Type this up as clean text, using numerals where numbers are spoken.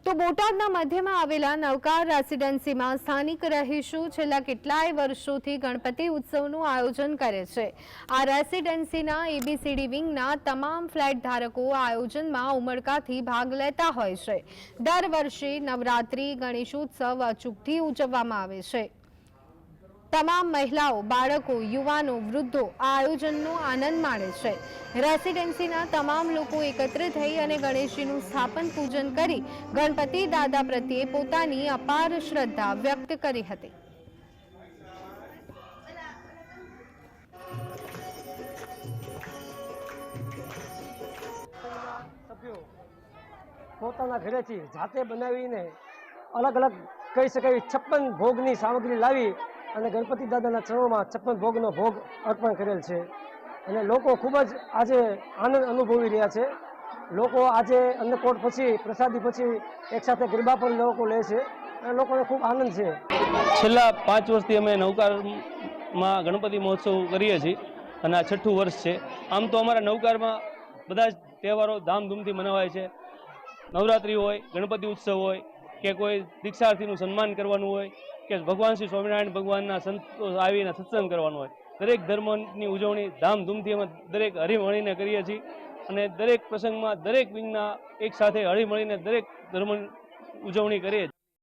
તો બોટાદના મધ્યમાં આવેલા નવકાર રેસિડેન્સીમાં સ્થાનિક રહીશો છેલ્લા કેટલાય વર્ષોથી ગણપતિ ઉત્સવનું આયોજન કરે છે। આ રેસિડેન્સીના એબીસીડી વિંગના તમામ ફ્લેટ ધારકો આ આયોજનમાં ઉમળકાથી ભાગ લેતા હોય છે। દર વર્ષે નવરાત્રિ ગણેશોત્સવ અચૂકથી ઉજવવામાં આવે છે। તમામ મહિલાઓ, બાળકો, યુવાનો, વૃદ્ધો આ આયોજનનો આનંદ માણે છે। રેસિડેન્સીના તમામ લોકો એકત્ર થઈ અને ગણેશજીનું સ્થાપન પૂજન કરી ગણપતિ દાદા પ્રત્યે પોતાની અપાર શ્રદ્ધા વ્યક્ત કરી હતી। પોતાના ઘરેથી જાતે બનાવીને અલગ અલગ કહી શકાય 56 ભોગની સામગ્રી લાવી અને ગણપતિ દાદાના ચરણોમાં 56 ભોગનો ભોગ અર્પણ કરેલ છે અને લોકો ખૂબ જ આજે આનંદ અનુભવી રહ્યા છે। લોકો આજે અન્નકોટ પછી પ્રસાદી પછી એકસાથે ગરબા પણ લોકો લે છે અને લોકોને ખૂબ આનંદ છે। છેલ્લા 5 વર્ષથી અમે નવકારમાં ગણપતિ મહોત્સવ કરીએ છીએ અને આ 6ઠું વર્ષ છે। આમ તો અમારા નવકારમાં બધા જ તહેવારો ધામધૂમથી મનાવાય છે। નવરાત્રિ હોય, ગણપતિ ઉત્સવ હોય કે કોઈ દીક્ષાર્થીનું સન્માન કરવાનું હોય કે ભગવાન શ્રી સ્વામિનારાયણ ભગવાનના સંતો આવીને સત્સંગ કરવાનો હોય, દરેક ધર્મની ઉજવણી ધામધૂમથી અમે દરેક હળીમળીને કરીએ છીએ અને દરેક પ્રસંગમાં દરેક વિંગના એક સાથે હળીમળીને દરેક ધર્મની ઉજવણી કરીએ છીએ।